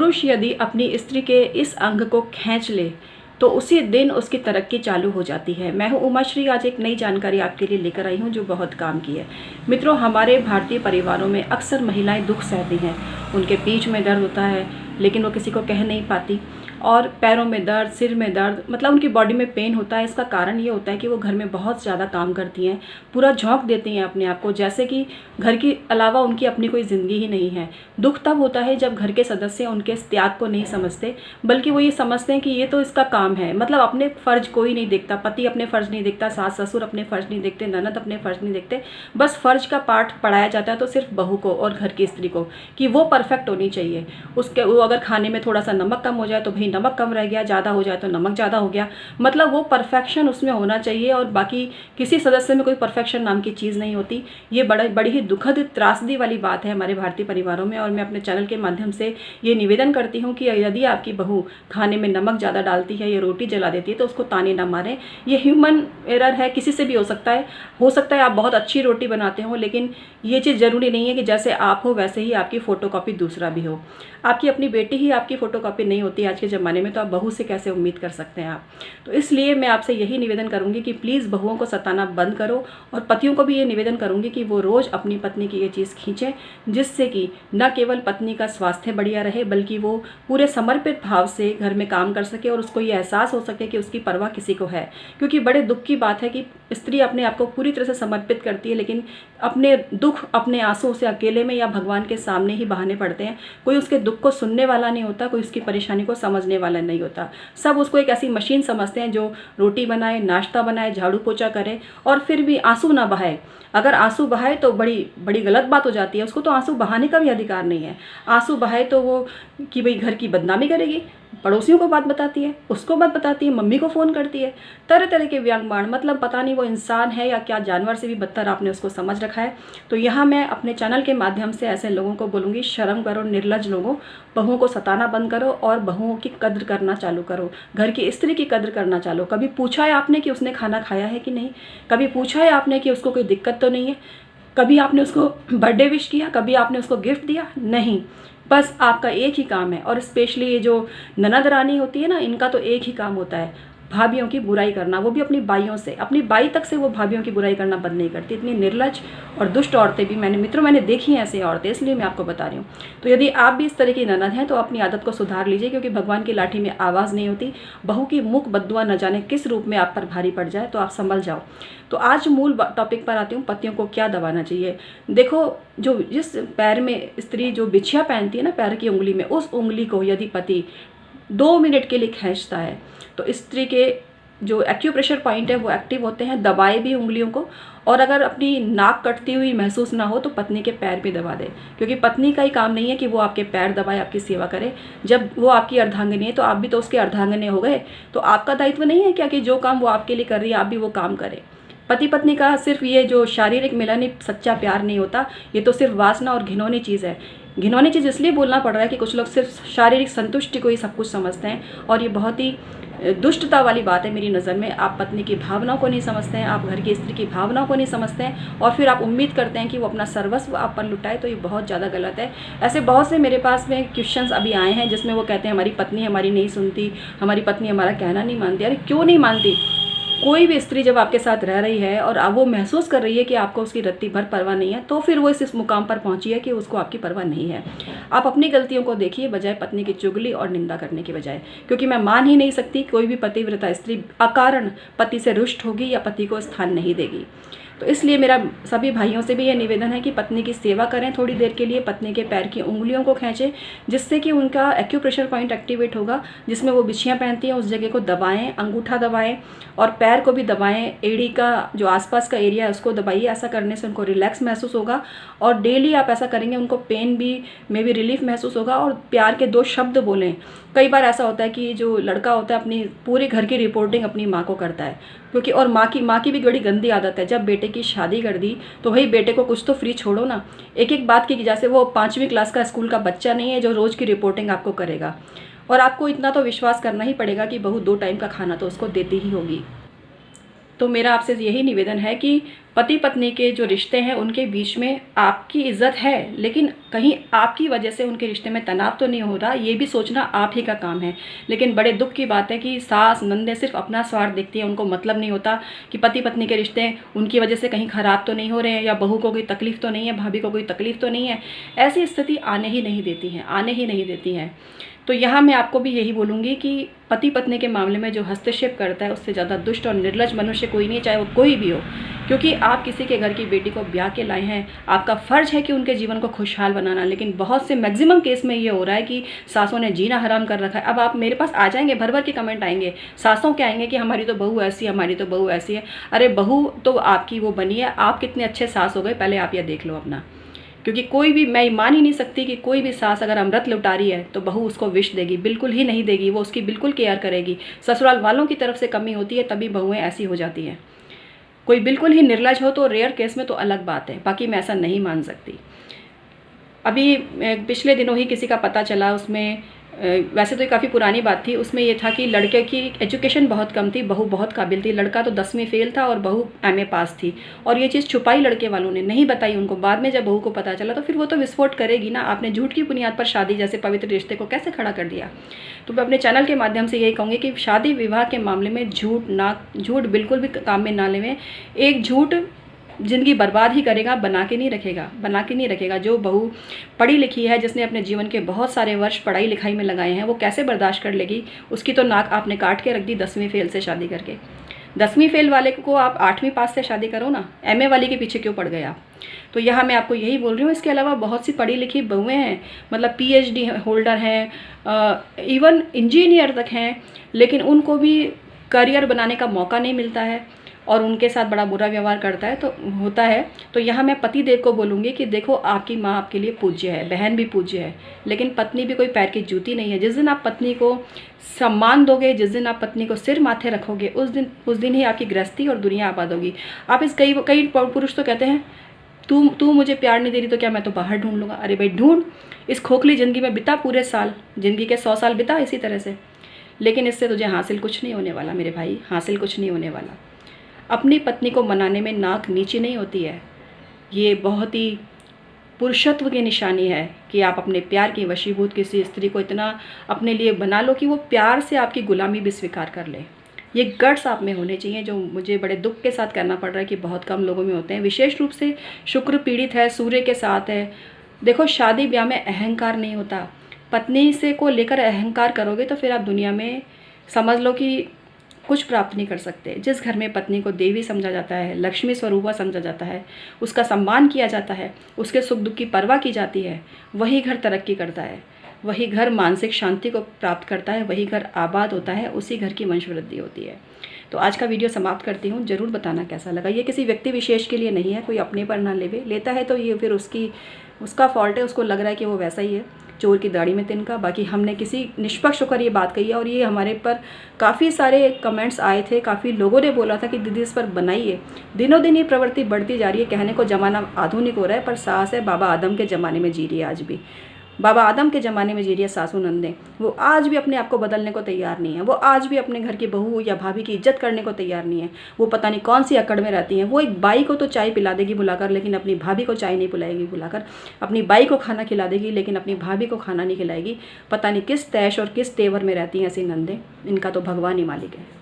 पुरुष यदि अपनी स्त्री के इस अंग को खींच ले तो उसी दिन उसकी तरक्की चालू हो जाती है। मैं हूँ उमा श्री, आज एक नई जानकारी आपके लिए लेकर आई हूँ जो बहुत काम की है। मित्रों, हमारे भारतीय परिवारों में अक्सर महिलाएं दुख सहती हैं। उनके पीठ में दर्द होता है लेकिन वो किसी को कह नहीं पाती, और पैरों में दर्द, सिर में दर्द, मतलब उनकी बॉडी में पेन होता है। इसका कारण ये होता है कि वो घर में बहुत ज़्यादा काम करती हैं, पूरा झोंक देती हैं अपने आप को, जैसे कि घर के अलावा उनकी अपनी कोई ज़िंदगी ही नहीं है। दुख तब होता है जब घर के सदस्य उनके इस त्याग को नहीं समझते, बल्कि वो ये समझते हैं कि ये तो इसका काम है। मतलब अपने फ़र्ज कोई नहीं देखता, पति अपने फ़र्ज नहीं देखता, सास ससुर अपने फ़र्ज नहीं देखते, ननद अपने फ़र्ज नहीं देखते। बस फ़र्ज का पाठ पढ़ाया जाता है तो सिर्फ बहू को और घर की स्त्री को, कि वो परफेक्ट होनी चाहिए। उसके वो अगर खाने में थोड़ा सा नमक कम हो जाए तो भाई नमक कम रह गया, ज़्यादा हो जाए तो नमक ज़्यादा हो गया, मतलब वो परफेक्शन उसमें होना चाहिए। और बाकी किसी सदस्य में कोई परफेक्शन नाम की चीज़ नहीं होती। ये बड़ी ही दुखद त्रासदी वाली बात है हमारे भारतीय परिवारों में। और मैं अपने चैनल के माध्यम से ये निवेदन करती हूँ कि यदि आपकी बहू खाने में नमक ज़्यादा डालती है या रोटी जला देती है तो उसको ताने ना मारें। ये ह्यूमन एरर है, किसी से भी हो सकता है। हो सकता है आप बहुत अच्छी रोटी बनाते हो, लेकिन ये चीज़ ज़रूरी नहीं है कि जैसे आप हो वैसे ही आपकी फ़ोटोकॉपी दूसरा भी हो। आपकी अपनी बेटी ही आपकी फ़ोटोकॉपी नहीं होती आज के ज़माने में, तो आप बहू से कैसे उम्मीद कर सकते हैं आप। तो इसलिए मैं आपसे यही निवेदन करूंगी कि प्लीज़ बहुओं को सताना बंद करो, और पतियों को भी ये निवेदन करूंगी कि वो रोज़ अपनी पत्नी की ये चीज़ खींचें, जिससे कि न केवल पत्नी का स्वास्थ्य बढ़िया रहे बल्कि वो पूरे समर्पित भाव से घर में काम कर सके और उसको ये एहसास हो सके कि उसकी परवाह किसी को है। क्योंकि बड़े दुख की बात है कि स्त्री अपने आप को पूरी तरह से समर्पित करती है, लेकिन अपने दुख, अपने आंसू से अकेले में या भगवान के सामने ही बहाने पड़ते हैं। कोई उसके दुख को सुनने वाला नहीं होता, कोई उसकी परेशानी को समझने वाला नहीं होता। सब उसको एक ऐसी मशीन समझते हैं जो रोटी बनाए, नाश्ता बनाए, झाड़ू पोछा करे और फिर भी आंसू ना बहाए। अगर आंसू बहाए तो बड़ी बड़ी गलत बात हो जाती है। उसको तो आंसू बहाने का भी अधिकार नहीं है। आंसू बहाए तो वो कि भाई घर की बदनामी करेगी, पड़ोसियों को बात बताती है, उसको बात बताती है, मम्मी को फ़ोन करती है, तरह तरह के व्यंग्यबाण। मतलब पता नहीं वो इंसान है या क्या जानवर से भी बदतर आपने उसको समझ रखा है। तो यहाँ मैं अपने चैनल के माध्यम से ऐसे लोगों को बोलूँगी, शर्म करो निर्लज लोगों, बहुओं को सताना बंद करो और बहुओं की कद्र करना चालू करो, घर की स्त्री की कद्र करना चालू। कभी पूछा है आपने कि उसने खाना खाया है कि नहीं? कभी पूछा है आपने कि उसको कोई दिक्कत तो नहीं है? कभी आपने उसको बर्थडे विश किया? कभी आपने उसको गिफ्ट दिया? नहीं। बस आपका एक ही काम है, और स्पेशली ये जो ननद रानी होती है ना, इनका तो एक ही काम होता है, भाभियों की बुराई करना, वो भी अपनी बाइयों से। अपनी बाई तक से वो भाभियों की बुराई करना बंद नहीं करती। इतनी निर्लज और दुष्ट औरतें भी मैंने देखी हैं ऐसी औरतें, इसलिए मैं आपको बता रही हूँ। तो यदि आप भी इस तरह की ननद हैं तो अपनी आदत को सुधार लीजिए, क्योंकि भगवान की लाठी में आवाज़ नहीं होती। बहू की मुख बद्दुआ न जाने किस रूप में आप पर भारी पड़ जाए, तो आप संभल जाओ। तो आज मूल टॉपिक पर आती हूँ, पतियों को क्या दबाना चाहिए। देखो, जिस पैर में स्त्री जो बिछिया पहनती है ना पैर की उंगली में, उस उंगली को यदि पति 2 मिनट के लिए खींचता है तो स्त्री के जो एक्यूप्रेशर पॉइंट है वो एक्टिव होते हैं। दबाए भी उंगलियों को, और अगर अपनी नाक कटती हुई महसूस ना हो तो पत्नी के पैर भी दबा दे, क्योंकि पत्नी का ही काम नहीं है कि वो आपके पैर दबाए, आपकी सेवा करे। जब वो आपकी अर्धांगिनी है तो आप भी तो उसके अर्धांगिनी हो गए। तो आपका दायित्व नहीं है क्या कि जो काम वो आपके लिए कर रही है आप भी वो काम करें। पति पत्नी का सिर्फ ये जो शारीरिक मिलन ही सच्चा प्यार नहीं होता, ये तो सिर्फ वासना और घिनौनी चीज़ है। घिनौनी चीज़ इसलिए बोलना पड़ रहा है कि कुछ लोग सिर्फ शारीरिक संतुष्टि को ही सब कुछ समझते हैं, और ये बहुत ही दुष्टता वाली बात है मेरी नज़र में। आप पत्नी की भावनाओं को नहीं समझते हैं, आप घर की स्त्री की भावनाओं को नहीं समझते हैं, और फिर आप उम्मीद करते हैं कि वो अपना सर्वस्व आप पर लुटाए, तो ये बहुत ज़्यादा गलत है। ऐसे बहुत से मेरे पास में क्वेश्चंस अभी आए हैं जिसमें वो कहते हैं हमारी पत्नी हमारी नहीं सुनती, हमारी पत्नी हमारा कहना नहीं मानती। अरे क्यों नहीं मानती? कोई भी स्त्री जब आपके साथ रह रही है और अब वो महसूस कर रही है कि आपको उसकी रत्ती भर परवाह नहीं है, तो फिर वो इस मुकाम पर पहुंची है कि उसको आपकी परवाह नहीं है। आप अपनी गलतियों को देखिए बजाय पत्नी की चुगली और निंदा करने के बजाय, क्योंकि मैं मान ही नहीं सकती कोई भी पतिव्रता स्त्री अकारण पति से रुष्ट होगी या पति को स्थान नहीं देगी। तो इसलिए मेरा सभी भाइयों से भी ये निवेदन है कि पत्नी की सेवा करें थोड़ी देर के लिए, पत्नी के पैर की उंगलियों को खींचें, जिससे कि उनका एक्यूप्रेशर पॉइंट एक्टिवेट होगा, जिसमें वो बिछियाँ पहनती हैं उस जगह को दबाएं, अंगूठा दबाएं और पैर को भी दबाएं, एड़ी का जो आसपास का एरिया है उसको दबाइए। ऐसा करने से उनको रिलैक्स महसूस होगा, और डेली आप ऐसा करेंगे उनको पेन भी में भी रिलीफ महसूस होगा। और प्यार के 2 शब्द बोलें। कई बार ऐसा होता है कि जो लड़का होता है अपनी पूरे घर की रिपोर्टिंग अपनी माँ को करता है, क्योंकि और माँ की भी बड़ी गंदी आदत है। जब बेटे की शादी कर दी तो भाई बेटे को कुछ तो फ्री छोड़ो ना। एक एक बात की, जैसे वो 5वीं क्लास का स्कूल का बच्चा नहीं है जो रोज़ की रिपोर्टिंग आपको करेगा। और आपको इतना तो विश्वास करना ही पड़ेगा कि बहू 2 टाइम का खाना तो उसको देती ही होगी। तो मेरा आपसे यही निवेदन है कि पति पत्नी के जो रिश्ते हैं उनके बीच में आपकी इज्जत है, लेकिन कहीं आपकी वजह से उनके रिश्ते में तनाव तो नहीं हो रहा, ये भी सोचना आप ही का काम है। लेकिन बड़े दुख की बात है कि सास नंदे सिर्फ अपना स्वार्थ देखती है, उनको मतलब नहीं होता कि पति पत्नी के रिश्ते उनकी वजह से कहीं ख़राब तो नहीं हो रहे हैं, या बहू को कोई तकलीफ़ तो नहीं है, भाभी को कोई तकलीफ़ तो नहीं है। ऐसी स्थिति आने ही नहीं देती हैं, आने ही नहीं देती हैं। तो यहाँ मैं आपको भी यही बोलूँगी कि पति पत्नी के मामले में जो हस्तक्षेप करता है उससे ज़्यादा दुष्ट और निर्लज मनुष्य कोई नहीं है, चाहे वो कोई भी हो। क्योंकि आप किसी के घर की बेटी को ब्याह के लाए हैं, आपका फ़र्ज़ है कि उनके जीवन को खुशहाल बनाना। लेकिन बहुत से मैक्सिमम केस में ये हो रहा है कि सासों ने जीना हराम कर रखा है। अब आप मेरे पास आ जाएंगे, भर भर के कमेंट आएंगे, सासों के आएंगे कि हमारी तो बहू ऐसी है, हमारी तो बहू ऐसी है। अरे बहू तो आपकी वो बनी है, आप कितने अच्छे सास हो गए पहले आप ये देख लो अपना। क्योंकि कोई भी, मैं मान ही नहीं सकती कि कोई भी सास अगर अमृत लुटा रही है तो बहू उसको विष देगी, बिल्कुल ही नहीं देगी। वो उसकी बिल्कुल केयर करेगी। ससुराल वालों की तरफ से कमी होती है तभी बहुएं ऐसी हो जाती हैं। कोई बिल्कुल ही निर्लज हो तो रेयर केस में तो अलग बात है, बाकी मैं ऐसा नहीं मान सकती। अभी पिछले दिनों ही किसी का पता चला, उसमें वैसे तो ये काफ़ी पुरानी बात थी, उसमें ये था कि लड़के की एजुकेशन बहुत कम थी, बहू बहुत काबिल थी। लड़का तो 10वीं फेल था और बहू एमए पास थी, और ये चीज़ छुपाई लड़के वालों ने, नहीं बताई उनको। बाद में जब बहू को पता चला तो फिर वो तो विस्फोट करेगी ना, आपने झूठ की बुनियाद पर शादी जैसे पवित्र रिश्ते को कैसे खड़ा कर दिया। तो मैं अपने चैनल के माध्यम से यही कहूँगी कि शादी विवाह के मामले में झूठ बिल्कुल भी काम में ना लेवें। एक झूठ ज़िंदगी बर्बाद ही करेगा, बना के नहीं रखेगा। जो बहू पढ़ी लिखी है, जिसने अपने जीवन के बहुत सारे वर्ष पढ़ाई लिखाई में लगाए हैं, वो कैसे बर्दाश्त कर लेगी। उसकी तो नाक आपने काट के रख दी 10वीं फेल से शादी करके। 10वीं फेल वाले को आप 8वीं पास से शादी करो ना, एमए वाली के पीछे क्यों पड़ गए आप। तो यहाँ मैं आपको यही बोल रही हूँ। इसके अलावा बहुत सी पढ़ी लिखी बहुएँ हैं, मतलब पीएचडी होल्डर हैं, इवन इंजीनियर तक हैं, लेकिन उनको भी करियर बनाने का मौका नहीं मिलता है और उनके साथ बड़ा बुरा व्यवहार होता है। तो यहाँ मैं पति देव को बोलूँगी कि देखो, आपकी माँ आपके लिए पूज्य है, बहन भी पूज्य है, लेकिन पत्नी भी कोई पैर की जूती नहीं है। जिस दिन आप पत्नी को सम्मान दोगे, जिस दिन आप पत्नी को सिर माथे रखोगे, उस दिन ही आपकी गृहस्थी और दुनिया आबाद होगी। आप कई पुरुष तो कहते हैं तू मुझे प्यार नहीं दे रही तो क्या मैं तो बाहर ढूंढ लूँगा। अरे भाई ढूंढ, इस खोखली ज़िंदगी में बिता पूरे साल, ज़िंदगी के 100 साल बिता इसी तरह से, लेकिन इससे तुझे हासिल कुछ नहीं होने वाला मेरे भाई, हासिल कुछ नहीं होने वाला। अपनी पत्नी को मनाने में नाक नीची नहीं होती है। ये बहुत ही पुरुषत्व की निशानी है कि आप अपने प्यार की वशीभूत किसी स्त्री को इतना अपने लिए बना लो कि वो प्यार से आपकी गुलामी भी स्वीकार कर ले। ये गट्स आप में होने चाहिए, जो मुझे बड़े दुख के साथ करना पड़ रहा है कि बहुत कम लोगों में होते हैं। विशेष रूप से शुक्र पीड़ित है, सूर्य के साथ है। देखो, शादी ब्याह में अहंकार नहीं होता। पत्नी से को लेकर अहंकार करोगे तो फिर आप दुनिया में समझ लो कि कुछ प्राप्त नहीं कर सकते। जिस घर में पत्नी को देवी समझा जाता है, लक्ष्मी स्वरूपा समझा जाता है, उसका सम्मान किया जाता है, उसके सुख दुख की परवाह की जाती है, वही घर तरक्की करता है, वही घर मानसिक शांति को प्राप्त करता है, वही घर आबाद होता है, उसी घर की वंशवृद्धि होती है। तो आज का वीडियो समाप्त करती हूँ। ज़रूर बताना कैसा लगा। ये किसी व्यक्ति विशेष के लिए नहीं है, कोई अपने पर ना लेता है तो ये फिर उसका फॉल्ट है, उसको लग रहा है कि वो वैसा ही है, चोर की दाढ़ी में तिनका। बाकी हमने किसी निष्पक्ष होकर ये बात कही है, और ये हमारे पर काफ़ी सारे कमेंट्स आए थे, काफ़ी लोगों ने बोला था कि दीदी इस पर बनाइए। दिनों दिन ये प्रवृत्ति बढ़ती जा रही है। कहने को ज़माना आधुनिक हो रहा है, पर सास है बाबा आदम के ज़माने में जी रही है। आज भी बाबा आदम के ज़माने में जी रही है सासू नंदे। वो आज भी अपने आप को बदलने को तैयार नहीं है। वो आज भी अपने घर की बहू या भाभी की इज्जत करने को तैयार नहीं है। वो पता नहीं कौन सी अकड़ में रहती हैं। वो एक बाई को तो चाय पिला देगी बुलाकर, लेकिन अपनी भाभी को चाय नहीं पिलाएगी बुलाकर। अपनी बाई को खाना खिला देगी, लेकिन अपनी भाभी को खाना नहीं खिलाएगी। पता नहीं किस तैश और किस तेवर में रहती हैं ऐसी नंदे। इनका तो भगवान ही मालिक है।